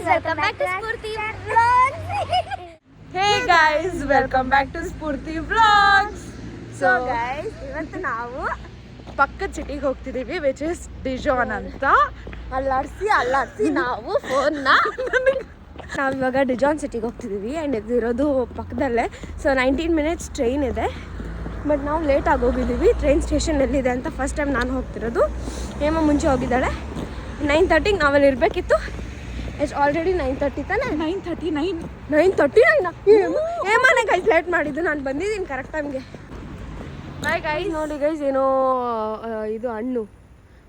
welcome back to Spurti Vlogs. Hey guys, welcome back to Spurti Vlogs. So guys, ಇವತ್ತು ನಾವು ಪಕ್ಕದ ಸಿಟಿಗೆ ಹೋಗ್ತಿದ್ದೀವಿ which is ಡಿಜಾನ್ ಅಂತ. ಅಲ್ಲಾಡ್ಸಿ ನಾವು ಫೋನ್ನ ನಾವಿವಾಗ ಡಿಜಾನ್ ಸಿಟಿಗೆ ಹೋಗ್ತಿದ್ದೀವಿ ಆ್ಯಂಡ್ ಇದಿರೋದು ಪಕ್ಕದಲ್ಲೇ. ಸೊ 19 minutes ಟ್ರೈನ್ ಇದೆ, ಬಟ್ ನಾವು ಲೇಟಾಗಿ ಹೋಗಿದ್ದೀವಿ. ಟ್ರೈನ್ ಸ್ಟೇಷನ್ ಎಲ್ಲಿದೆ ಅಂತ ಫಸ್ಟ್ ಟೈಮ್ ನಾನು ಹೋಗ್ತಿರೋದು. ಹೇಮ ಮುಂಚೆ ಹೋಗಿದ್ದಾಳೆ. 9:30 ನಾವಲ್ಲಿ ಇರಬೇಕಿತ್ತು. ಇಟ್ಸ್ ಆಲ್ರೆಡಿ 9:30 ತಾನೆ. 9:39 ಹೇಮನೇ ಗೈಸ್ ಲೇಟ್ ಮಾಡಿದ್ದು. ನಾನು ಬಂದಿದ್ದೀನಿ ಕರೆಕ್ಟ್ ಟೈಮ್ಗೆ. Bye guys. ನೋಡಿ ಗೈಸ್, ಏನೋ ಇದು ಹಣ್ಣು,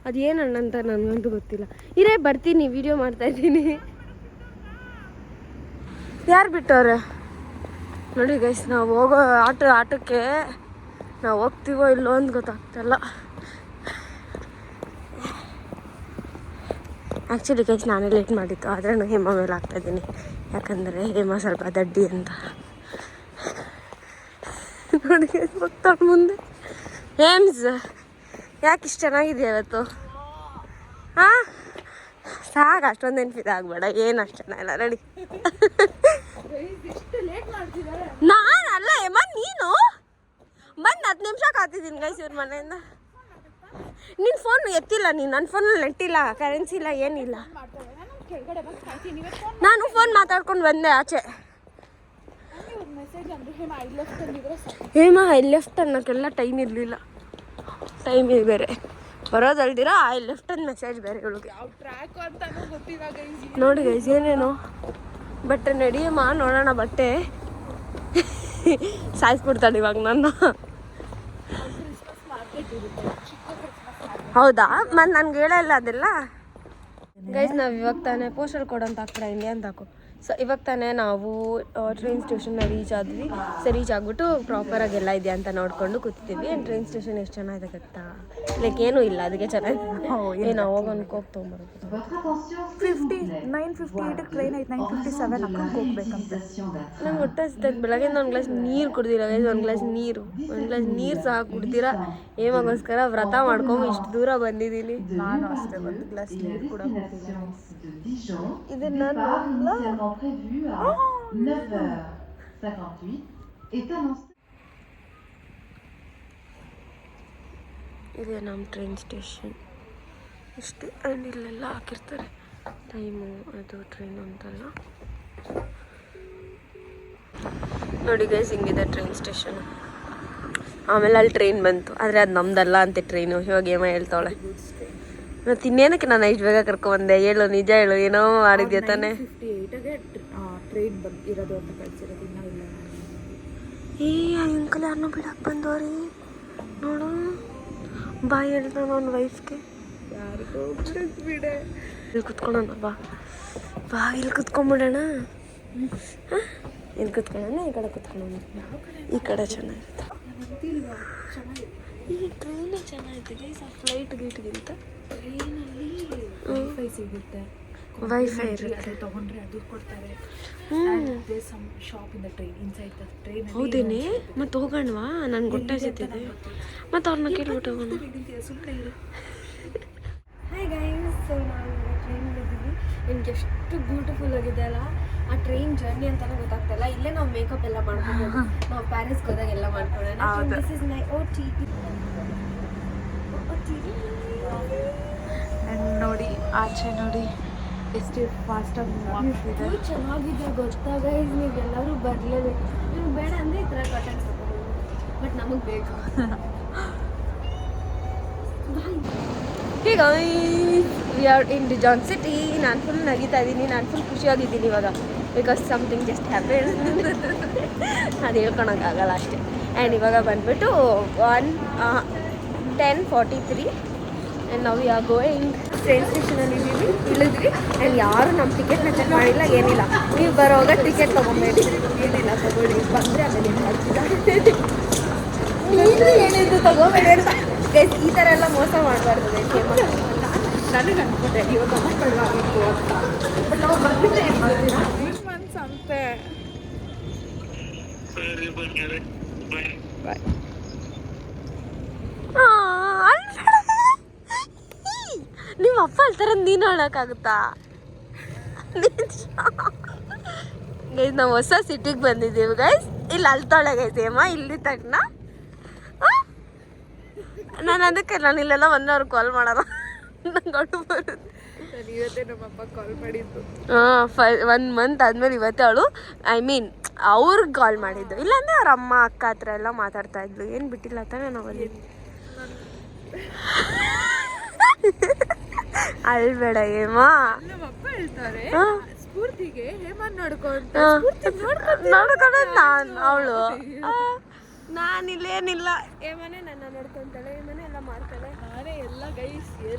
ಅದು ಏನು ಹಣ್ಣು ಅಂತ ನನಗಂತೂ ಗೊತ್ತಿಲ್ಲ. ಇರೇ ಬರ್ತೀನಿ, ವಿಡಿಯೋ ಮಾಡ್ತಾ ಇದ್ದೀನಿ. ಯಾರು ಬಿಟ್ಟವ್ರೆ ನೋಡಿ ಗೈಸ್. ನಾವು ಹೋಗೋ ಆಟಕ್ಕೆ ನಾವು ಹೋಗ್ತೀವೋ ಇಲ್ಲೋ ಅಂತ ಗೊತ್ತಾಗ್ತಿಲ್ಲ. ಆ್ಯಕ್ಚುಲಿ ಗೈಸ್ ನಾನೇ ಲೇಟ್ ಮಾಡಿತ್ತು, ಆದರೆ ನಾನು ಹೇಮ ಮೇಲೆ ಆಗ್ತಾಯಿದ್ದೀನಿ. ಯಾಕಂದರೆ ಹೇಮ ಸ್ವಲ್ಪ ದಡ್ಡಿ ಅಂತ. ನೋಡಿ ಗೈಸ್ ಹೋಗ್ತಾಳೆ ಮುಂದೆ. ಹೇಮ್ಸ್ ಯಾಕೆ ಇಷ್ಟು ಚೆನ್ನಾಗಿದೆ ಇವತ್ತು? ಹಾಂ ಸಾಕು, ಅಷ್ಟೊಂದು ನೆನಪಿದಾಗಬೇಡ. ಏನು ಅಷ್ಟು ಚೆನ್ನಾಗಿಲ್ಲ ರೆಡಿ. ನಾನಲ್ಲ ಹೇಮ, ನೀನು ಬಂದು 10 ನಿಮಿಷ ಕಾತಿದ್ದೀನಿ ಗೈಸ್ ಇವ್ರ ಮನೆಯಿಂದ. ನಿನ್ನ ಫೋನ್ ಎತ್ತಿಲ್ಲ, ನೀನು ನನ್ನ ಫೋನಲ್ಲಿ ನೆಟ್ಟಿಲ್ಲ, ಕರೆನ್ಸಿ ಇಲ್ಲ, ಏನಿಲ್ಲ. ನಾನು ಫೋನ್ ಮಾತಾಡ್ಕೊಂಡು ಬಂದೆ ಆಚೆ. ಹೇಮ ಐ ಲೆಫ್ಟ್ ಅನ್ನೋಕ್ಕೆಲ್ಲ ಟೈಮ್ ಇರಲಿಲ್ಲ. ಟೈಮ್ ಇದೆ ಬೇರೆ, ಬರೋದಲ್ದಿರ ಐ ಲೆಫ್ಟ್ ಅಂತ ಮೆಸೇಜ್ ಬೇರೆ ಇವಳಿಗೆ. ನೋಡಿ ಗೈಸ್ ಏನೇನು ಬಟ್ಟೆ ನಡಿಯಮ್ಮ, ನೋಡೋಣ ಬಟ್ಟೆ. ಸಾಯಿಸ್ಬಿಡ್ತಾಳೆ ಇವಾಗ ನನ್ನ. ಹೌದಾ, ಮತ್ತು ನನಗೆ ಹೇಳಲ್ಲ ಅದೆಲ್ಲ. ಗೈಸ್ ನಾವು ಇವಾಗ ತಾನೇ ಪೋಸ್ಟರ್ ಕೋಡ್ ಅಂತ ಹಾಕ್ಬಿಡ ಇಲ್ಲಿ ಅಂತ ಹಾಕು. ಸೊ ಇವಾಗ ತಾನೇ ನಾವು ಟ್ರೈನ್ ಸ್ಟೇಷನ್ನ ರೀಚ್ ಆದ್ವಿ. ಸೊ ರೀಚ್ ಆಗಿಬಿಟ್ಟು ಪ್ರಾಪರಾಗಿ ಎಲ್ಲ ಇದೆಯಾ ಅಂತ ನೋಡ್ಕೊಂಡು ಕೂತಿದ್ದೀವಿ. ಆ್ಯಂಡ್ ಟ್ರೈನ್ ಸ್ಟೇಷನ್ ಎಷ್ಟು ಚೆನ್ನಾಗಿದೆ ಗೊತ್ತಾ? ಲೈಕ್ ಏನೂ ಇಲ್ಲ, ಅದಕ್ಕೆ ಚೆನ್ನಾಗಿದೆ. ನಾವು ಹೋಗೋಣ ಕೋಕ್ ತೊಗೊಂಬರೋದು. 9:58 ಟ್ರೈನ್ ಐತೆ, 9:57 ಅಕ್ಕಂಗೆ ಹೋಗ್ಬೇಕಂತ. ನಂಗೆ ಗೊತ್ತಾಗ್ತದೆ. ಬೆಳಗ್ಗೆಯಿಂದ ಒಂದು ಗ್ಲಾಸ್ ನೀರು ಕುಡ್ದಿರ ಗೈಸ್, ಒಂದು ಗ್ಲಾಸ್ ನೀರು ಸಹ ಕುಡ್ದಿರ. ಏಮಗೋಸ್ಕರ ವ್ರತ ಮಾಡ್ಕೊಂಡು ಇಷ್ಟು ದೂರ ಬಂದಿದ್ದೀನಿ. ನಾನು ಅಷ್ಟೇ ಒಂದು ಗ್ಲಾಸ್ ನೀರು ಕೂಡ ಇದನ್ನ ಇದೆ ನಮ್ಮ ಟ್ರೈನ್ ಸ್ಟೇಷನ್. ಇಷ್ಟು ಆ್ಯಂಡ್ ಇಲ್ಲೆಲ್ಲ ಹಾಕಿರ್ತಾರೆ ಟೈಮು, ಅದು ಟ್ರೈನು ಅಂತೆಲ್ಲ. ನೋಡಿ ಗೈಸ್ ಹಿಂಗಿದೆ ಟ್ರೈನ್ ಸ್ಟೇಷನ್. ಆಮೇಲೆ ಅಲ್ಲಿ ಟ್ರೈನ್ ಬಂತು, ಆದರೆ ಅದು ನಮ್ದಲ್ಲ ಅಂತೆ ಟ್ರೈನು. ಇವಾಗ ಏಮ ಹೇಳ್ತಾವಳೆ. ಮತ್ತು ಇನ್ನೇನಕ್ಕೆ ನಾನು ಇಷ್ಟು ಬೇಗ ಕರ್ಕೊಂಬಂದೆ? ಹೇಳು, ನಿಜ ಹೇಳು, ಏನೋ ಮಾಡಿದ್ಯಾ ತಾನೆ? 9:58ಗೆ ಟ್ರೈನ್ ಇರೋದು ಅಂತ ಕಳಿಸಿರೋದು, ಇನ್ನೂ ಇಲ್ಲ. ಅಂಕಲ್ ಯಾರನ್ನೋ ಬಿಡಕ್ಕೆ ಬಂದವ್ರಿ ನೋಡು. ಬಾಯ್ ಹೇಳ್ತಾನ ಅವ್ನ ವೈಫ್ಗೆ. ಯಾರಿಗೂ ಬಿಡೆ. ಇಲ್ಲಿ ಕುತ್ಕೊಳ್ಳೋಣ, ಬಾ ಇಲ್ಲಿ ಕುತ್ಕೊಂಡ್ಬಿಡೋಣ. ಇಲ್ಲಿ ಕುತ್ಕೊಳ್ಳೋಣ, ಈ ಕಡೆ ಕುತ್ಕೊಳ್ಳೋಣ. ಈ ಕಡೆ ಚೆನ್ನಾಗಿರುತ್ತೆ. ಈ ಟ್ರೈನೇ ಚೆನ್ನಾಗಿದೆ ಗೈಸ್, ಆ ಫ್ಲೈಟ್ ಗೇಟ್ಗಿಂತ. ಟ್ರೈನಲ್ಲಿ ವೈಫೈ ಸಿಗುತ್ತೆ, ವೈಫೈ ಇರುತ್ತೆ, ತಗೊಂಡ್ರೆ ಅದು ಕೊಡ್ತಾರೆ. Shop in the train inside the train. ಹೌದೇನೆ? ಮತ್ತೆ ಹೋಗೋಣವಾ? ನನಗೆ ಗೊತ್ತಾಗ್ತಿದೆ. ಮತ್ತು ಅವ್ರನ್ನ ಕೇಳ್ಬಿಟ್ಟು ಹೋಗೋಣ. ಹಾಯ್ ಗೈಸ್, ಸೊ ನಾವು ಟ್ರೈನಲ್ಲಿದ್ದೀವಿ. ನಿಮ್ಗೆ ಎಷ್ಟು ಬ್ಯೂಟಿಫುಲ್ ಆಗಿದೆ ಅಲ್ಲ ಆ ಟ್ರೈನ್ ಜರ್ನಿ ಅಂತಲೂ ಗೊತ್ತಾಗ್ತಾಯಿಲ್ಲ. ಇಲ್ಲೇ ನಾವು ಮೇಕಪ್ ಎಲ್ಲ ಮಾಡ್ಕೊಬೋದು. ನಾವು ಪ್ಯಾರಿಸ್ಗೆ ಹೋದಾಗ ಎಲ್ಲ ಮಾಡ್ಕೊಳ್ಳೋಣ. This is my OTP. ನೋಡಿ ಆಚೆ ನೋಡಿ ಎಷ್ಟು ಫಾಸ್ಟಾಗಿ ಆಗ್ತಿದೆ. ಚೆನ್ನಾಗಿದೆ ಗೊತ್ತಾ ಗೈಸ್? ನೀವೆಲ್ಲರೂ ಬರಲೇಬೇಕು. ನೀವು ಬೇಡ ಅಂದರೆ ಈ ಥರ ಕಟನ್ಸ್ ತಗೋಬೋದು, ಬಟ್ ನಮಗೆ ಬೇಕು. ಈಗ ವಿ ಆರ್ ಇನ್ ಡಿಜಾನ್ ಸಿಟಿ. ನಾನು ಫುಲ್ ನಗಿತಾ ಇದ್ದೀನಿ, ನಾನು ಫುಲ್ ಖುಷಿಯಾಗಿದ್ದೀನಿ ಇವಾಗ. Because something just happen. ಅದು ಹೇಳ್ಕೊಳಕ್ಕಾಗಲ್ಲ ಅಷ್ಟೇ. ಆ್ಯಂಡ್ ಇವಾಗ ಬಂದುಬಿಟ್ಟು 10:43 ಆ್ಯಂಡ್ ನಾವು ಯಾವ ಗೋಯಿಂಗ್ ಟ್ರೈನ್ ಸ್ಟೇಷನಲ್ಲಿ ಇಳಿದ್ವಿ. ಆ್ಯಂಡ್ ಯಾರು ನಮ್ಮ ಟಿಕೆಟ್ನ ಚೆಕ್ ಮಾಡಿಲ್ಲ, ಏನಿಲ್ಲ. ನೀವು ಬರೋವಾಗ ಟಿಕೆಟ್ ತೊಗೊಂಬೇಡಿ, ಏನಿಲ್ಲ ತಗೊಳ್ಳಿ. ಬಂದರೆ ಅದನ್ನು ಮಾಡ್ತಿದ್ದ ಏನಿದ್ದು ತಗೋಬೇಡಿ ಅಂತ ಗೈಸ್. ಈ ಥರ ಎಲ್ಲ ಮೋಸ ಮಾಡಬಾರ್ದು ಗೈಸ್. ನನಗೆ ಅನ್ಕೊಂಡೆ ಇವತ್ತು ಕಡಿವಾಗಿತ್ತು ಅಂತ, ಬಟ್ ನಾವು ಬಂದಿದ್ದೆ ಏನು ಮಾಡ್ತೀರಾ ಮನ್ಸ್ ಅಂತೆ. ಬಾಯ್. ನಿಮ್ಮ ಅಪ್ಪ ಅಳ್ತಾರ, ನೀನು ಅಳಕ್ಕಾಗುತ್ತಾ? ಗೈಸ್ ನಾವು ಹೊಸ ಸಿಟಿಗೆ ಬಂದಿದ್ದೀವಿ ಗೈಸ್. ಇಲ್ಲಿ ಅಲ್ತಾಳೆ ಗೈಸ್ ಏಮ ಇಲ್ಲಿ ತಕ್ಷಣ ನಾನು ಅದಕ್ಕೆ ನಾನು ಇಲ್ಲೆಲ್ಲ 1 hour ಕಾಲ್ ಮಾಡೋಣ ನಂಗೆ ಅಳು ಬರುತ್ತೆ. ಇವತ್ತೇ ನಮ್ಮಪ್ಪ ಕಾಲ್ ಮಾಡಿದ್ದು. 1 month ಆದ್ಮೇಲೆ ಇವತ್ತೇ ಅವಳು ಐ ಮೀನ್ ಅವ್ರಿಗೆ ಕಾಲ್ ಮಾಡಿದ್ದು. ಇಲ್ಲಾಂದ್ರೆ ಅವ್ರ ಅಮ್ಮ ಅಕ್ಕ ಹತ್ರ ಎಲ್ಲ ಮಾತಾಡ್ತಾ ಇದ್ಲು. ಏನು ಬಿಟ್ಟಿಲ್ಲ ತಾನೇ ನಾವಲ್ಲಿ. ಅಳ್ಬೇಡ ಏಮಾ. ನಮ್ಮಪ್ಪ ಹೇಳ್ತಾರೆ ಸ್ಫೂರ್ತಿಗೆ ಹೇಮನ್ ನೋಡ್ಕೊಂತ ನಾನು ಅವಳು ನಾನಿಲ್ಲೇನಿಲ್ಲ. ಏಮನೆ ನನ್ನ ನೋಡ್ಕೊಂತಾಳೆ, ಏಮನೆ ಎಲ್ಲ ಮಾಡ್ತಾಳೆ. ನಾನೇ ಎಲ್ಲ ಗೈಸ್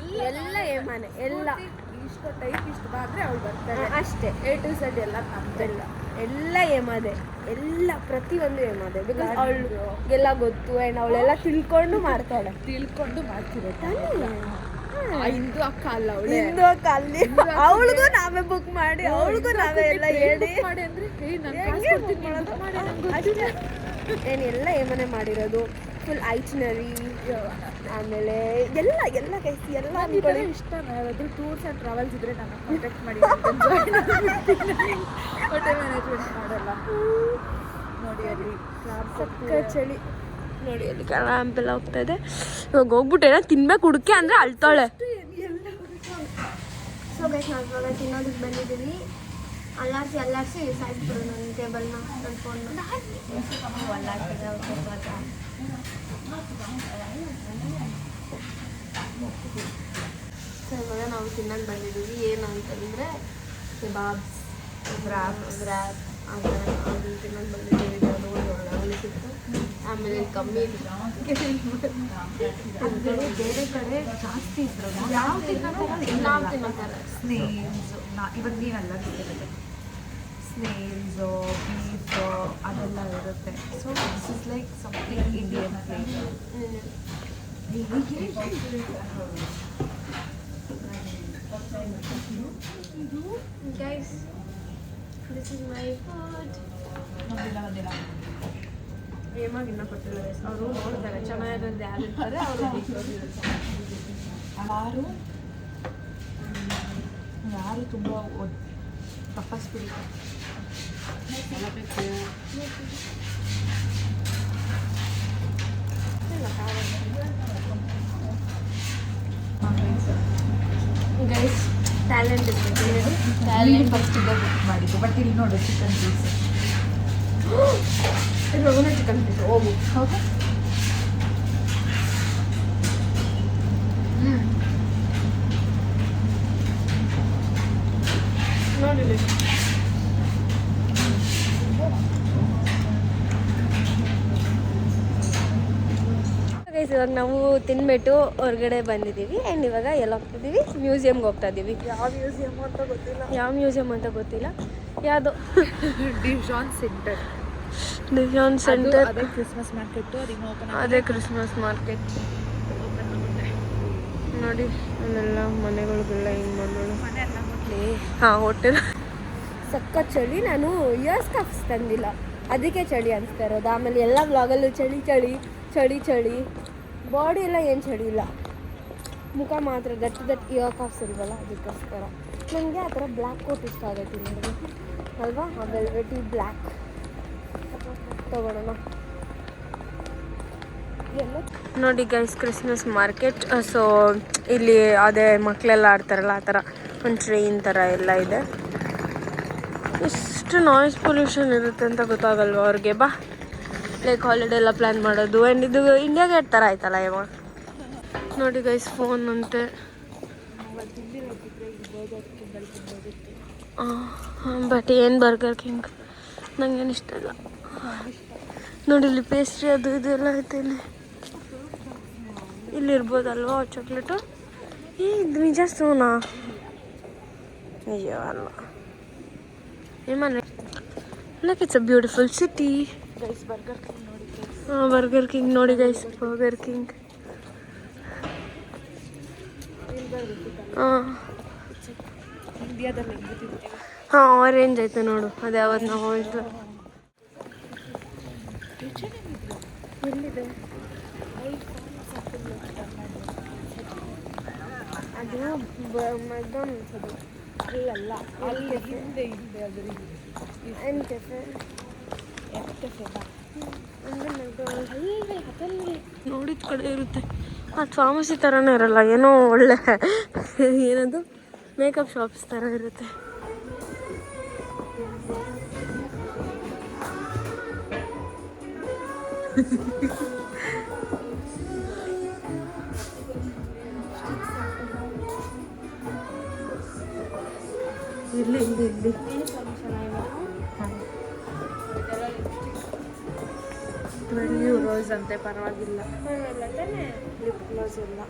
ಎಲ್ಲ ಏಮನೆ ಎಲ್ಲ ಇಷ್ಟು ಟೈಪ್ ಇಷ್ಟು ಬಂದ್ರೆ ಅವಳು ಬರ್ತಾಳೆ ಅಷ್ಟೇ. A to Z ಎಲ್ಲ ನಮ್ದೆಲ್ಲ ಎಲ್ಲ ಏಮದೆ, ಎಲ್ಲ ಪ್ರತಿಯೊಂದು ಏಮದೆ. ಬಿಕಾಸ್ ಅವಳಿಗೆಲ್ಲ ಗೊತ್ತು ಆ್ಯಂಡ್ ಅವಳೆಲ್ಲ ತಿಳ್ಕೊಂಡು ಮಾಡ್ತಾಳೆ. ತಿಳ್ಕೊಂಡು ಮಾಡ್ತಿರುತ್ತೆ. ಹಿಂದೂ ಅಕ್ಕ ಅಲ್ಲ ಅವಳು. ಹಿಂದೂ ಅಕ್ಕ ಅಲ್ಲಿ ಅವಳಿಗೂ ನಾವೇ ಬುಕ್ ಮಾಡಿ ಅವಳಿಗೂ ನಾವೇ ಎಲ್ಲ ಹೇಳಿ ಮಾಡಿ ಅಂದ್ರೆ ಏನೆಲ್ಲ ಏಮನೆ ಮಾಡಿರೋದು. ಫುಲ್ ಐಟ್ನರಿ ಆಮೇಲೆ ಎಲ್ಲ ಎಲ್ಲ ಕೈಸಿ ಎಲ್ಲ ಅನ್ಕೊಳ್ಳಿ. ಇಷ್ಟ ಯಾರಾದರೂ ಟೂರ್ಸ್ ಆ್ಯಂಡ್ ಟ್ರಾವೆಲ್ಸ್ ಇದ್ರೆ ನಾನು ಕಾಂಟ್ಯಾಕ್ಟ್ ಮಾಡಿ ಹೋಟೆಲ್ ಮ್ಯಾನೇಜ್ಮೆಂಟ್ ಮಾಡಲ್ಲ. ನೋಡಿ ಅಲ್ಲಿ ಸಕ್ಕ ಚಳಿ ನೋಡಿ ಅಲ್ಲಿ ಕ್ಯಾಂಪ್ ಎಲ್ಲ ಹೋಗ್ತಾ ಇದೆ. ಇವಾಗ ಹೋಗ್ಬಿಟ್ಟು ಏನೋ ತಿನ್ಬೇಕು ಹುಡುಕಿ ಅಂದರೆ ಅಳ್ತಾಳೆ. ಸೊ ಗೈಸ್ ನಾವು ಇವಾಗ ತಿನ್ನೋದಕ್ಕೆ ಬಂದಿದ್ದೀವಿ. ಅಲ್ಲಾಡಿಸಿ ಸಾಯಿಸ್ಬಿಡು ನನ್ನ ಟೇಬಲ್ನ, ನನ್ನ ಫೋನ್ನ ಸೊ ಇವಾಗ ನಾವು ತಿನ್ನೋದು ಬಂದಿದ್ದೀವಿ. ಏನು ಅಂತಂದರೆ ಕೆಬಾಬ್ಸ್, ವ್ರಾಪ್ ಆ ಥರ ಅದು ತಿನ್ನೋದು ಬಂದಿದ್ದೀವಿ. ನೋಡಿ ಒಳ್ಳೆ ಸಿಕ್ತು. ಆಮೇಲೆ ಕಮ್ಮಿ ಬೇರೆ ಕಡೆ ಜಾಸ್ತಿ ಇದ್ರು ನಾವು ತಿನ್ನೋತಾರೆ. ಸ್ನೇಲ್ಸು ಇವಾಗ ನೀವೆಲ್ಲ ಗೊತ್ತಿರುತ್ತೆ. ಸ್ನೇಲ್ಸು ಬೀಫು ಅದೆಲ್ಲ ಇರುತ್ತೆ. So this is like something Indian flavour. Guys, this is my food. ಒಂದಿಲ್ಲ ಏಮಾಗಿನ್ನ ಕೊಟ್ಟಿಲ್ಲ. ಅವರು ನೋಡ್ತಾರೆ ಚೆನ್ನಾಗಿರೋದು ಯಾರಿರ್ತಾರೆ ಅವರು ಯಾರು ತುಂಬ ತಪಸ್ ಬಿಡ್ತಾರೆ. ಗೈಸ್ ಟ್ಯಾಲೆಂಟ್ ಇರ್ತದೆ. ಟ್ಯಾಲೆಂಟ್ ಫಸ್ಟ್ ಬುಕ್ ಮಾಡಿದ್ದು. ಬಟ್ ಇಲ್ಲಿ ನೋಡು ಚಿಕನ್ ಪೀಸ್ ಚಿಕನ್ ಪೀಸ್ ಹೋಗು. ಹೌದಾ? ನೋಡಿ ಗೈಸ್ ಇವಾಗ ನಾವು ತಿನ್ಬಿಟ್ಟು ಹೊರಗಡೆ ಬಂದಿದ್ದೀವಿ. ಆ್ಯಂಡ್ ಇವಾಗ ಎಲ್ಲ ಹೋಗ್ತಿದ್ದೀವಿ, ಮ್ಯೂಸಿಯಮ್ಗೆ ಹೋಗ್ತಾ ಇದ್ದೀವಿ. ಯಾವ ಮ್ಯೂಸಿಯಮ್ ಅಂತ ಗೊತ್ತಿಲ್ಲ. ಯಾವ ಮ್ಯೂಸಿಯಮ್ ಅಂತ ಗೊತ್ತಿಲ್ಲ. ಯಾವುದೋ ಡಿಜಾನ್ ಸೆಂಟರ್. ಡಿಜಾನ್ ಸೆಂಟರ್. ಅದೇ ಕ್ರಿಸ್ಮಸ್ ಮಾರ್ಕೆಟು. ಅದೇ ಕ್ರಿಸ್ಮಸ್ ಮಾರ್ಕೆಟ್ ನೋಡಿ. ಅಲ್ಲೆಲ್ಲ ಮನೆಗಳಿಗೆಲ್ಲ ಹಿಂಗೆ ಮಾಡೋದು. ಮನೆ ಎಲ್ಲ ಮೊದಲೇ ಹಾಂ ಹೋಟೆಲ್. ಸಕ್ಕ ಚಳಿ. ನಾನು ಇಯರ್ಸ್ ಕಪ್ಸ್ ತಂದಿಲ್ಲ, ಅದಕ್ಕೆ ಚಳಿ ಅನಿಸ್ತಾ ಇರೋದು. ಆಮೇಲೆ ಎಲ್ಲ ವ್ಲಾಗಲ್ಲೂ ಚಳಿ ಚಳಿ ಚಳಿ ಚಳಿ. ಬಾಡಿ ಎಲ್ಲ ಏನು ಚಳಿ ಇಲ್ಲ, ಮುಖ ಮಾತ್ರ ದಟ್ ಇಯರ್ ಕಪ್ಸ್ ಇಲ್ವಲ್ಲ ಅದಕ್ಕೋಸ್ಕರ. ನನಗೆ ಆ ಥರ ಬ್ಲ್ಯಾಕ್ ಕೋಟ್ ಇಷ್ಟ ಆಗೈತಿ ನನಗೆ ಅಲ್ವಾ. ಆ ವೆಲ್ವೆಟಿ ಬ್ಲ್ಯಾಕ್ ತಗೊಳ್ಳೋಣ. ನೋಡಿ ಗೈಸ್ ಕ್ರಿಸ್ಮಸ್ ಮಾರ್ಕೆಟ್. ಸೊ ಇಲ್ಲಿ ಅದೇ ಮಕ್ಕಳೆಲ್ಲ ಆಡ್ತಾರಲ್ಲ ಆ ಥರ ಒಂದು ಟ್ರೈನ್ ಥರ ಎಲ್ಲ ಇದೆ. ಎಷ್ಟು ನಾಯ್ಸ್ ಪೊಲ್ಯೂಷನ್ ಇರುತ್ತೆ ಅಂತ ಗೊತ್ತಾಗಲ್ವ ಅವ್ರಿಗೆ. ಬಾ ಲೈಕ್ ಹಾಲಿಡೇ ಎಲ್ಲ ಪ್ಲ್ಯಾನ್ ಮಾಡೋದು. ಆ್ಯಂಡ್ ಇದು ಇಂಡಿಯಾ ಗೇಟ್ ಥರ ಆಯ್ತಲ್ಲ ಇವಾಗ. ನೋಡಿ ಗೈಸ್ ಫೋನ್ ಅಂತೆ. ಬಟ್ ಏನು ಬರ್ಗರ್ ಕಿಂಗ್ ನಂಗೇನು ಇಷ್ಟ ಇಲ್ಲ. ನೋಡಿ ಇಲ್ಲಿ ಪೇಸ್ಟ್ರಿ ಅದು ಇದು ಎಲ್ಲ ಐತೆ. ಇಲ್ಲಿ ಇರ್ಬೋದಲ್ವಾ ಚಾಕ್ಲೇಟು. ಇದು ನಿಜ ಸೋನಾ ನಿಜ ಅಲ್ಲ. ಏಮನೆ like it's a beautiful city. Burger King ನೋಡಿ ಗೈಸ್. ಬರ್ಗರ್ ಕಿಂಗ್ ಹಾಂ ಆರೆಂಜ್ ಐತೆ ನೋಡು. ಅದು ಯಾವತ್ತು ನಾವು ಹೋಯ್ತು. ಎಲ್ಲಿದೆ ಅದು ಮೆಕ್ಡಾನಲ್ಸ್. ಅದು ಅಲ್ಲಲ್ಲ ಅಲ್ಲಿ ಹಿಂದೆ ಹಿಂದೆ ಅದ್ರ ಏನು ಕೆಫೆ ನೋಡಿದ ಕಡೆ ಇರುತ್ತೆ. ಅದು ಫಾರ್ಮಸಿ ಥರನೇ ಇರಲ್ಲ, ಏನೋ ಒಳ್ಳೆ ಏನದು ಮೇಕಪ್ ಶಾಪ್ಸ್ ಥರ ಇರುತ್ತೆ. ಇಲ್ಲಿ ಇಲ್ಲಿ ಇಲ್ಲಿ €12 ಅಂತೆ, ಪರವಾಗಿಲ್ಲ. ಲಿಪ್ ಗ್ಲಾಸ್ ಎಲ್ಲ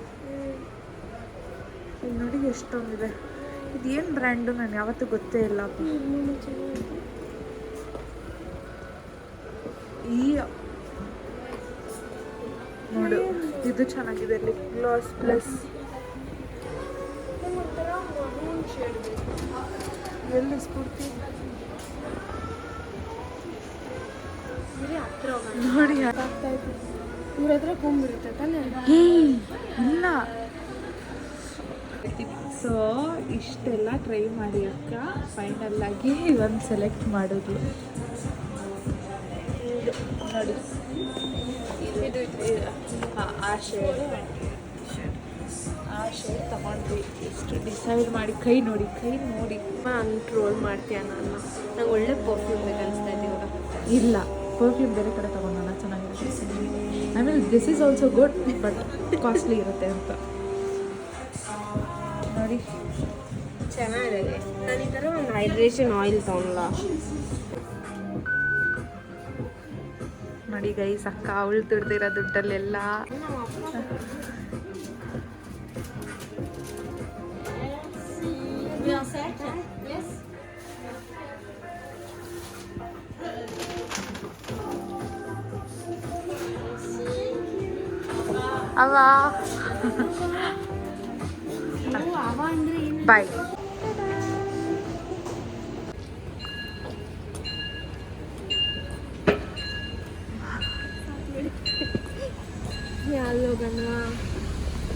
ಇಲ್ಲಿ ನೋಡಿ ಎಷ್ಟೊಂದಿದೆ. ಇದೇನು ಬ್ರ್ಯಾಂಡು ನಾನು ಯಾವತ್ತೂ ಗೊತ್ತೇ ಇಲ್ಲ. ಈ ನೋಡು ಇದು ಚೆನ್ನಾಗಿದೆ, ಲಿಪ್ ಗ್ಲಾಸ್ ಪ್ಲಸ್ ಎಲ್ಲಿ ಸ್ಫೂರ್ತಿ ನೋಡಿ ಇವ್ರ ಹತ್ರ ಕೊಂಬಿರುತ್ತೆ ತಾನೆ. ಇಲ್ಲ. ಸೊ ಇಷ್ಟೆಲ್ಲ ಟ್ರೈ ಮಾಡಿ ಅಕ್ಕ ಫೈನಲ್ ಆಗಿ ಒಂದು ಸೆಲೆಕ್ಟ್ ಮಾಡೋದು. ನೋಡಿ ಆ ಶೇಡ್ ತಗೊಂಡ್ವಿ. ಎಷ್ಟು ಡಿಸೈಡ್ ಮಾಡಿ ಕೈ ನೋಡಿ ಕಂಟ್ರೋಲ್ ಮಾಡ್ತೀಯ ನಾನು. ನಂಗೆ ಒಳ್ಳೆ ಪರ್ಫ್ಯೂಮ್ ಬೇಕು ಅನಿಸ್ತಾ ಇದೆ ಇವಾಗ. ಇಲ್ಲ, ಪರ್ಫ್ಯೂಮ್ ಬೇರೆ ಕಡೆ ತಗೊಂಡೋಣ, ಚೆನ್ನಾಗಿರುತ್ತೆ. ಆಮೇಲೆ this is also good but costly ಇರುತ್ತೆ ಅಂತ ನೋಡಿ. ಚೆನ್ನಾಗಿದೆ. ನಾನು ಈ ಥರ ಒಂದು ಹೈಡ್ರೇಷನ್ ಆಯಿಲ್ ತಗೊಳ್ಳ. ನೋಡಿ ಗೈಸ್, ಅಕ್ಕ ಅವಳು ದುಡ್ದಿರೋ ದುಡ್ಡಲ್ಲೆಲ್ಲ ಅವ ಬಾಯ್.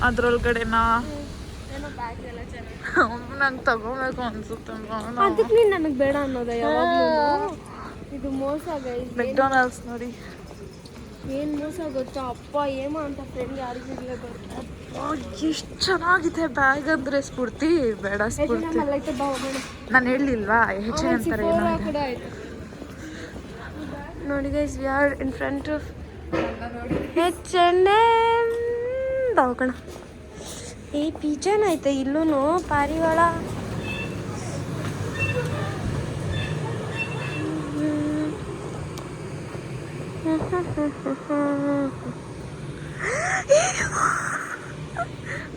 ಅದ್ರೊಳಗಡೆನಾ ನಂಗೆ ತಗೋಬೇಕು ಅನ್ಸುತ್ತೆ. ಅದಕ್ಕೆ ನೀನು ನನಗೆ ಬೇಡ ಅನ್ನೋದ ಯಾವಾಗಲೂ. ಇದು ಮೋಸ ಗೈಸ್. ಮೆಕ್ಡೊನಾಲ್ಡ್ಸ್ ನೋಡಿ ಏನು ಮೋಸ ಗೊತ್ತಾ ಅಪ್ಪ, ಏಮ ಅಂತ ಫ್ರೆಂಡ್ ಯಾರಿಗೂ ಇಲ್ಲ ಗೊತ್ತಾ. ಎಷ್ಟು ಚೆನ್ನಾಗಿದೆ ಬ್ಯಾಗ್ ಅಂದರೆ ಸ್ಫೂರ್ತಿ. ಬೇಡ ಸ್ಫೂರ್ತಿ, ನಾನು ಹೇಳಲಿಲ್ವಾ ಹೆಚ್ಚೆ ಅಂತಾರೆ ಏನೋ. ನೋಡಿ guys, we are in front of H&M ದವಾಖಾನ. ಈ ಪಿಜನ್ ಐತೆ ಇಲ್ಲೂ ಪಾರಿವಾಳ.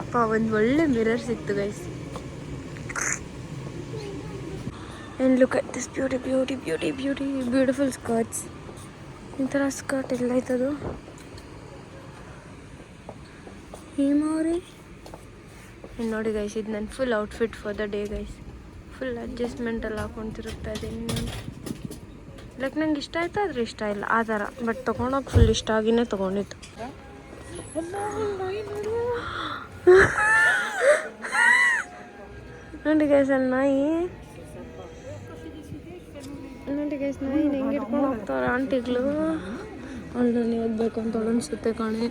ಅಪ್ಪ ಒಂದು ಒಳ್ಳೆ ಮಿರರ್ ಸಿಕ್ತು guys. And look at this beautiful skirts. ಈ ಥರ ಸ್ಕರ್ಟ್ ಎಲ್ಲ ಐತದು ಹೇಮವ್ರಿ. ಆ್ಯಂಡ್ ನೋಡಿ ಗೈಸ್, ಇದು ನನ್ನ full outfit for the day guys. Full ಅಡ್ಜಸ್ಟ್ಮೆಂಟಲ್ಲಿ ಹಾಕ್ಕೊಂತಿರುತ್ತಾ ಇದ್ದೀನಿ ನಾನು. ಲೈಕ್ ನಂಗೆ ಇಷ್ಟ ಆಯಿತು ಆದರೆ ಇಷ್ಟ ಇಲ್ಲ ಆ ಥರ. ಬಟ್ ತೊಗೊಂಡೋಗಿ ಫುಲ್ ಇಷ್ಟ ಆಗಿನೇ ತೊಗೊಂಡಿತ್ತು. ನೋಡಿ ಗೈಸ್, ಅಲ್ಲಿ ನಾಯಿ ಹೆಂಗೆ ಹಿಡ್ಕೊಂಡು ಹೋಗ್ತಾವ್ರೆ ಆಂಟಿಗಳು. ಅವಳು ನಾನು ಹೋಗ್ಬೇಕು ಅಂತ ಅನ್ಸುತ್ತೆ ಕಾಣೆ.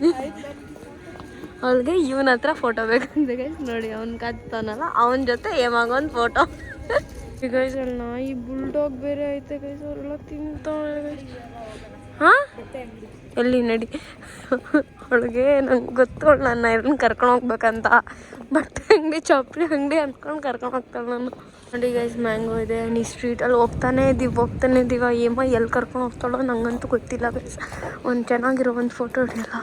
ಅವಳಿಗೆ ಇವನ ಹತ್ರ ಫೋಟೋ ಬೇಕಂತ ಗೈಸ್. ನೋಡಿ ಅವ್ನು ಕತ್ತಾನಲ್ಲ, ಅವನ ಜೊತೆ ಏಮಾಗೊಂದು ಫೋಟೋ. ಗೈಸ್ ಅಲ್ಲಿ ನಾಯಿ ಬುಲ್ಡಾಗ್ ಬೇರೆ ಐತೆ ಗೈಸ್. ಅವರೆಲ್ಲ ತಿಂತಾಳೆ ಗೈಸ್. ಹಾಂ, ಎಲ್ಲಿ ನಡಿ. ಅವಳಿಗೆ ನಂಗೆ ಗೊತ್ತು ನನ್ನ ಎಲ್ಲರನ್ನ ಕರ್ಕೊಂಡು ಹೋಗ್ಬೇಕಂತ. ಬಟ್ಟೆ ಅಂಗಡಿ, ಚಪ್ಪಲಿ ಅಂಗಡಿ ಅಂದ್ಕೊಂಡು ಕರ್ಕೊಂಡು ಹೋಗ್ತಾಳೆ ನಾನು. ನೋಡಿ ಗೈಸ್, ಮ್ಯಾಂಗೋ ಇದೆ. ನೀ ಸ್ಟ್ರೀಟಲ್ಲಿ ಹೋಗ್ತಾನೆ ಇದ್ದೀವ. ಏಮ ಎಲ್ಲಿ ಕರ್ಕೊಂಡು ಹೋಗ್ತಾಳೋ ನಂಗಂತೂ ಗೊತ್ತಿಲ್ಲ ಗೈಸ್. ಒಂದು ಚೆನ್ನಾಗಿರೋ ಒಂದು ಫೋಟೋ ಹಿಡಿಯಲ್ಲ,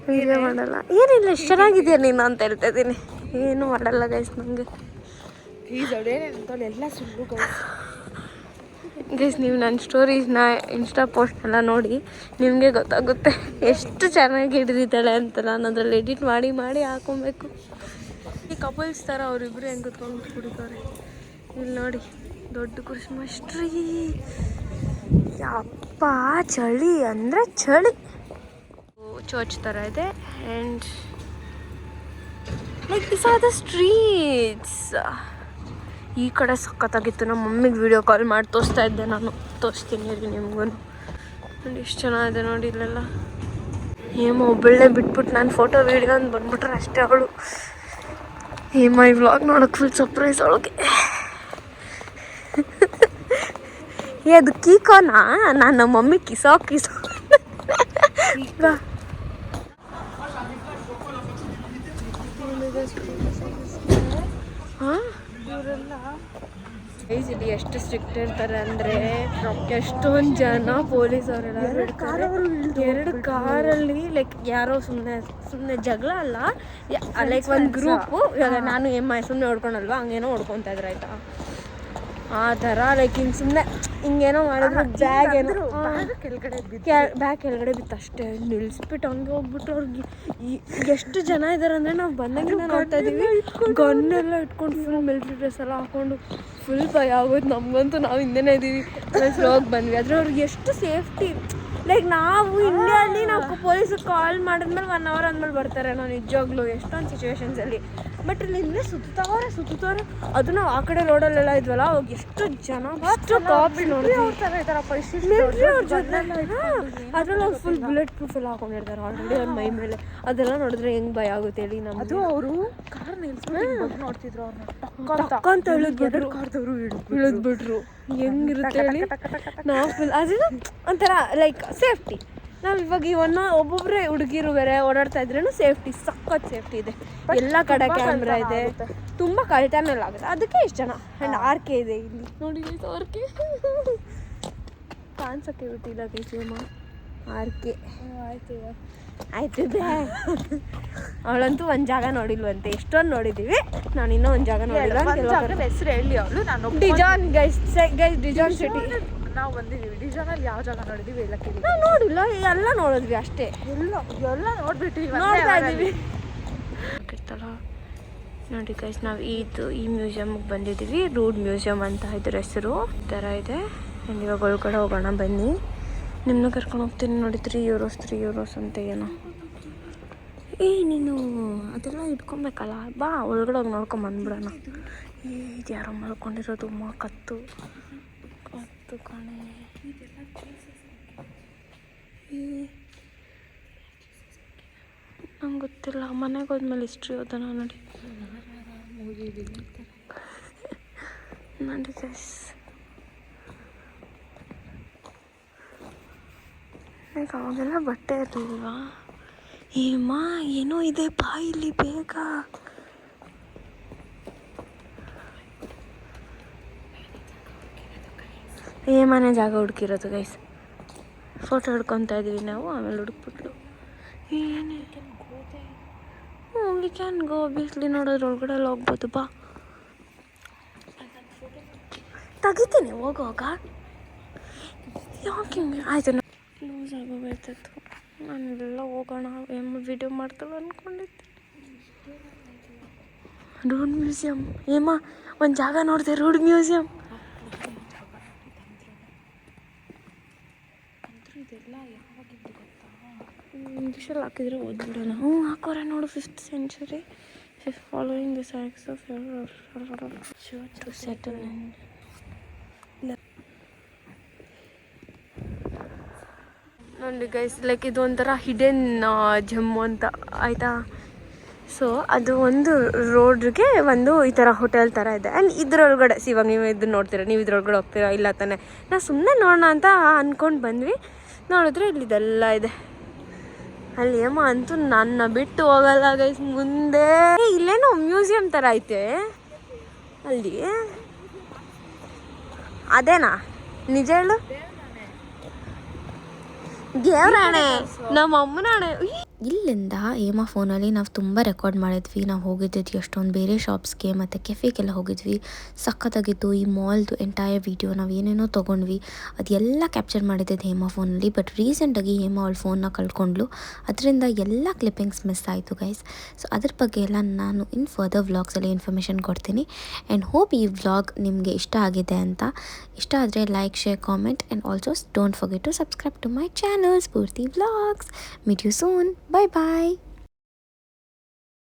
ವಿಡಿಯೋ ಮಾಡಲ್ಲ, ಏನಿಲ್ಲ. ಎಷ್ಟು ಚೆನ್ನಾಗಿದೆಯಾ ನೀನು ಅಂತ ಹೇಳ್ತಾ ಇದ್ದೀನಿ. ಏನೂ ಮಾಡಲ್ಲ ಗೈಸ್ ನನಗೆ. ಎಲ್ಲ ಸುಳ್ಳು ಗೈಸ್, ನೀವು ನನ್ನ ಸ್ಟೋರೀಸ್ನ ಇನ್ಸ್ಟಾ ಪೋಸ್ಟ್ನೆಲ್ಲ ನೋಡಿ ನಿಮಗೆ ಗೊತ್ತಾಗುತ್ತೆ ಎಷ್ಟು ಚೆನ್ನಾಗಿ ಹಿಡಿದಿದ್ದಾಳೆ ಅಂತ. ನಾನು ಅದರಲ್ಲಿ ಎಡಿಟ್ ಮಾಡಿ ಹಾಕೊಬೇಕು. ಈ ಕಪಲ್ಸ್ ಥರ ಅವರಿಬ್ಬರು ಹೆಂಗೆ ಕುತ್ಕೊಂಡು ಕುಡಿತಾರೆ. ಇಲ್ಲಿ ನೋಡಿ, ದೊಡ್ಡ ಕ್ರಿಸ್ಮಸ್ ಟ್ರೀ. ಯಪ್ಪ, ಚಳಿ ಅಂದರೆ ಚಳಿ. ಚರ್ಚ್ ಥರ ಇದೆ. And like this are the streets. ಈ ಕಡೆ ಸಖತ್ತಾಗಿತ್ತು. ನಮ್ಮ ಮಮ್ಮಿಗೆ ವಿಡಿಯೋ ಕಾಲ್ ಮಾಡಿ ತೋರಿಸ್ತಾ ಇದ್ದೆ ನಾನು. ತೋರಿಸ್ತೀನಿ ರೀ ನಿಮಗೂ. ನೋಡಿ ಎಷ್ಟು ಚೆನ್ನಾಗಿದೆ ನೋಡಿ ಇಲ್ಲೆಲ್ಲ. ಹೇಮ ಒಬ್ಬಳೇ ಬಿಟ್ಬಿಟ್ಟು ನಾನು ಫೋಟೋ ವೀಡಿಯೋ ಅಂತ ಬಂದ್ಬಿಟ್ರೆ ಅಷ್ಟೇ ಅವಳು. ಹೇಮ ಈ ವ್ಲಾಗ್ ನೋಡೋಕೆ ಫುಲ್ ಸರ್ಪ್ರೈಸ್ ಅವಳಿಗೆ. ಅದು ಕೀಕೋನಾ? ನಾನು ನಮ್ಮ ಮಮ್ಮಿ ಕಿಸೋ ಹಾಂ ಇಲ್ಲಿ ಎಷ್ಟು ಸ್ಟ್ರಿಕ್ಟ್ ಇರ್ತಾರೆ ಅಂದರೆ ಎಷ್ಟೊಂದು ಜನ ಪೊಲೀಸವರೆಲ್ಲ ಎರಡು ಕಾರಲ್ಲಿ ಲೈಕ್ ಯಾರೋ ಸುಮ್ಮನೆ ಜಗಳ ಅಲ್ಲ, ಲೈಕ್ ಒಂದು ಗ್ರೂಪು. ಇವಾಗ ನಾನು ಸುಮ್ಮನೆ ಹೊಡ್ಕೊಳಲ್ವಾ, ಹಂಗೇನೋ ಹೊಡ್ಕೊತಾ ಇದ್ರು ಆಯ್ತಾ. ಆ ಥರ ಲೈಕ್ ಹಿಂಗೆ ಸುಮ್ಮನೆ ಹಿಂಗೇನೋ ಮಾಡಿದ್ರು ಬ್ಯಾಗ್ ಏನೋ ಬ್ಯಾಗ್ ಕೆಳಗಡೆ ಬಿತ್ತು ಅಷ್ಟೇ. ನಿಲ್ಲಿಸ್ಬಿಟ್ಟು ಹಂಗೆ ಹೋಗ್ಬಿಟ್ಟು ಅವ್ರಿಗೆ ಎಷ್ಟು ಜನ ಇದ್ದಾರೆ ಅಂದರೆ ನಾವು ಬಂದಾಗಿಂದ ನೋಡ್ತಾ ಇದ್ದೀವಿ. ಗನ್ನೆಲ್ಲ ಇಟ್ಕೊಂಡು ಫುಲ್ ಮಿಲ್ಟ್ರಿ ಡ್ರೆಸ್ ಎಲ್ಲ ಹಾಕ್ಕೊಂಡು ಫುಲ್ ಭಯ ಆಗೋದು ನಮಗಂತೂ. ನಾವು ಹಿಂದೆನೇ ಇದ್ದೀವಿ, ಹೋಗಿ ಬಂದ್ವಿ. ಆದರೆ ಅವ್ರಿಗೆ ಎಷ್ಟು ಸೇಫ್ಟಿ. ಲೈಕ್ ನಾವು ಇಂಡಿಯಾದಲ್ಲಿ ನಾವು ಪೊಲೀಸಿಗೆ ಕಾಲ್ ಮಾಡಿದ್ಮೇಲೆ 1 hour ಅಂದ್ಮೇಲೆ ಬರ್ತಾರೆ ನಾವು ನಿಜವಾಗ್ಲೂ ಎಷ್ಟೊಂದು ಸಿಚುವೇಶನ್ಸಲ್ಲಿ. ಬಟ್ ಇಲ್ಲಿ ಹಿಂದೆ ಸುತ್ತುತ್ತಾರೆ. ಅದು ನಾವು ಆ ಕಡೆ ರೋಡಲ್ಲೆಲ್ಲ ಇದ್ವಲ್ಲ, ಅವಾಗ ಎಷ್ಟು ಜನ ಅಷ್ಟು ಕಾಪ್ಸ್ ನೋಡಿದ್ವಿ. ಅದ್ರಲ್ಲಿ ಅವ್ರು ಫುಲ್ ಬುಲೆಟ್ ಪ್ರೂಫ್ ಎಲ್ಲ ಹಾಕೊಂಡಿರ್ತಾರೆ ಆಲ್ರೆಡಿ ಅವ್ರ ಮೈ ಮೇಲೆ. ಅದೆಲ್ಲ ನೋಡಿದ್ರೆ ಹೆಂಗ್ ಭಯ ಆಗುತ್ತೆ ಹೇಳಿ. ನಮ್ಮದು ಅವರು ಕಾರ್ ನೋಡ್ತಿದ್ರು, ಅವ್ರನ್ನ ಇಳಿದ್ಬಿಟ್ರು. ಹೆಂಗಿರುತ್ತೆ ಹೇಳಿ. ನಾವು ಫುಲ್ ಅದನ್ನ ಒಂಥರ ಲೈಕ್ ಸೇಫ್ಟಿ. ನಾವು ಇವಾಗ ಒಬ್ಬೊಬ್ಬರೇ ಹುಡುಗಿರು ಬೇರೆ ಓಡಾಡ್ತಾ ಇದ್ರೂ ಸೇಫ್ಟಿ, ಸಖತ್ ಸೇಫ್ಟಿ ಇದೆ. ಎಲ್ಲ ಕಡೆ ಕ್ಯಾಮ್ರಾ ಇದೆ, ತುಂಬ ಕಳ್ತನ ಆಗುತ್ತೆ. ಅದಕ್ಕೆ ಇಷ್ಟು ಜನ. ಆ್ಯಂಡ್ ಆರ್ಕೆ ಇದೆ ಇಲ್ಲಿ ನೋಡಿ. ಆರ್ಕೆ ಕಾಣಿಸೋಕ್ಕೆ ಬಿಟ್ಟಿಲ್ಲ ಕೈಸಿಯಮ್ಮ. ಆರ್ಕೆ ಆಯ್ತು ಅವಳಂತೂ ಒಂದು ಜಾಗ ನೋಡಿಲ್ವಂತೆ. ಎಷ್ಟೊಂದು ನೋಡಿದ್ದೀವಿ, ನಾನು ಇನ್ನೂ ಒಂದು ಜಾಗ ನೋಡಿಲ್ಲ. ಹೆಸರು ಹೇಳಿ ಅವಳು. ನಾನು ಡಿಜಾನ್ ಗೈಸ್ ಡಿಜಾನ್ ಸಿಟಿ ನಾವು ಬಂದಿದ್ದೀವಿ. ಡಿಜಾನಲ್ಲಿ ಯಾವ ಜಾಗ ನೋಡಿದ್ದೀವಿ ಎಲ್ಲ ಕೇಳಿ. ನಾವು ನೋಡಿಲ್ಲ, ಎಲ್ಲ ನೋಡಿದ್ವಿ ಅಷ್ಟೇ. ಎಲ್ಲ ನೋಡ್ಬಿಟ್ಟು ನೋಡ್ತಾ ಇದ್ದೀವಿ. ನೋಡಿ ಗೈಸ್, ನಾವು ಈ ಮ್ಯೂಸಿಯಮ್ಗೆ ಬಂದಿದ್ದೀವಿ. ರೂಡ್ ಮ್ಯೂಸಿಯಮ್ ಅಂತ ಇದ್ರ ಹೆಸರು. ಈ ಥರ ಇದೆ. ಆ್ಯಂಡ್ ಇವಾಗ ಒಳಗಡೆ ಹೋಗೋಣ ಬನ್ನಿ. ನಿಮ್ಮನ್ನ ಕರ್ಕೊಂಡು ಹೋಗ್ತೀನಿ ನೋಡಿ. €3 ಅಂತ ಏನೋ. ನೀನು ಅದೆಲ್ಲ ಇಟ್ಕೊಬೇಕಲ್ಲ, ಬಾ ಒಳಗಡೆ ಹೋಗಿ ನೋಡ್ಕೊಂಡು ಬಂದ್ಬಿಡೋಣ. ಇದು ಯಾರೋ ಮಲ್ಕೊಂಡಿರೋದು ಕತ್ತು ಕಾಣೆ. ನಂಗೆ ಗೊತ್ತಿಲ್ಲ. ಮನೆಗೆ ಹೋದ್ಮೇಲೆ ಹಿಸ್ಟ್ರಿ ಓದೋಣ ನೋಡಿ. ನೋಡಿ ಗೈಸ್, ಲೈಕ್ ಅವಾಗೆಲ್ಲ ಬಟ್ಟೆ ಇರಲಿಲ್ವಾ? ಏನೋ ಇದೆ ಬಾ ಇಲ್ಲಿ ಬೇಗ. ಮನೆ ಜಾಗ ಹುಡುಕಿರೋದು ಗೈಸ್. ಫೋಟೋ ಹಿಡ್ಕೊತಾ ಇದ್ದೀವಿ ನಾವು. ಆಮೇಲೆ ಹುಡುಕ್ಬಿಟ್ಲು. ಏನೇ ವಿ ಕ್ಯಾನ್ ಗೋ ಆಬ್ವಿಯಸ್ಲಿ. ನೋಡೋದ್ರ ಒಳಗಡೆ ಎಲ್ಲ ಹೋಗ್ಬೋದು. ಬಾ ತೆಗಿತೀನಿ ಹೋಗುವಾಗ. ಯಾಕೆ ಆಯಿತು, ಲೂಸ್ ಆಗೋಗ್ತಾಯಿತ್ತು. ನಾನೆಲ್ಲ ಹೋಗೋಣ ವಿಡಿಯೋ ಮಾಡ್ತಾಳೆ ಅಂದ್ಕೊಂಡಿದ್ದೆ. ರೂಡ್ ಮ್ಯೂಸಿಯಮ್ ಒಂದು ಜಾಗ ನೋಡಿದೆ. ರೂಡ್ ಮ್ಯೂಸಿಯಮ್ ಇಂಗ್ಲೀಷಲ್ಲಿ ಹಾಕಿದ್ರೆ ಓದ್ಬಿಡೋಣ. ಹಾಕೋರೆ ನೋಡು. 5th century following the acts of to settle in. ನೋಡಿ ಗೈಸ್, ಲೈಕ್ ಇದು ಒಂಥರ ಹಿಡನ್ ಜಮ್ಮು ಅಂತ ಆಯಿತಾ. ಸೊ ಅದು ಒಂದು ರೋಡ್ಗೆ ಒಂದು ಈ ಥರ ಹೋಟೆಲ್ ಥರ ಇದೆ. ಆ್ಯಂಡ್ ಇದ್ರೊಳಗಡೆ ಇವಾಗ ನೀವು ಇದನ್ನ ನೋಡ್ತೀರಾ, ನೀವು ಇದ್ರೊಳಗಡೆ ಹೋಗ್ತೀರಾ ಇಲ್ಲ ತಾನೆ. ನಾವು ಸುಮ್ಮನೆ ನೋಡೋಣ ಅಂತ ಅಂದ್ಕೊಂಡು ಬಂದ್ವಿ. ನೋಡಿದ್ರೆ ಇಲ್ಲಿ ಇದೆಲ್ಲ ಇದೆ. ಅಲ್ಲಿ ಅಂತೂ ನನ್ನ ಬಿಟ್ಟು ಹೋಗಲ್ಲ ಗೈಸ್. ಮುಂದೆ ಇಲ್ಲೇನೋ ಮ್ಯೂಸಿಯಂ ಥರ ಐತೆ ಅಲ್ಲಿ. ಅದೇನಾ ನಿಜ ಹೇಳು? ದೇವ್ರಾಣೆ, ನಮ್ಮ ಅಮ್ಮನಾಣೆ. ಇಲ್ಲಿಂದ ಹೇಮಾ ಫೋನಲ್ಲಿ ನಾವು ತುಂಬ ರೆಕಾರ್ಡ್ ಮಾಡಿದ್ವಿ. ನಾವು ಹೋಗಿದ್ದಿದ್ದು ಎಷ್ಟೊಂದು ಬೇರೆ ಶಾಪ್ಸ್ಗೆ ಮತ್ತು ಕೆಫೆಗೆಲ್ಲ ಹೋಗಿದ್ವಿ. ಸಖತ್ತಾಗಿತ್ತು. ಈ ಮಾಲ್ದು ಎಂಟೈರ್ ವೀಡಿಯೋ ನಾವು ಏನೇನೋ ತೊಗೊಂಡ್ವಿ ಅದೆಲ್ಲ ಕ್ಯಾಪ್ಚರ್ ಮಾಡಿದ್ದಿದ್ದು ಹೇಮಾ ಫೋನಲ್ಲಿ. ಬಟ್ ರೀಸೆಂಟಾಗಿ ಹೇಮಾ ಅವಳ ಫೋನ್ನ ಕಳ್ಕೊಂಡ್ಲು. ಅದರಿಂದ ಎಲ್ಲ ಕ್ಲಿಪ್ಪಿಂಗ್ಸ್ ಮಿಸ್ ಆಯಿತು ಗೈಸ್. ಸೊ ಅದ್ರ ಬಗ್ಗೆ ಎಲ್ಲ ನಾನು ಇನ್ ಫರ್ದರ್ ವ್ಲಾಗ್ಸಲ್ಲಿ ಇನ್ಫಾರ್ಮೇಷನ್ ಕೊಡ್ತೀನಿ. ಆ್ಯಂಡ್ ಹೋಪ್ ಈ ವ್ಲಾಗ್ ನಿಮಗೆ ಇಷ್ಟ ಆಗಿದೆ ಅಂತ. ಇಷ್ಟ ಆದರೆ like, share, comment and also don't forget to subscribe to my channel Spoorthi vlogs. Meet you soon. Bye bye.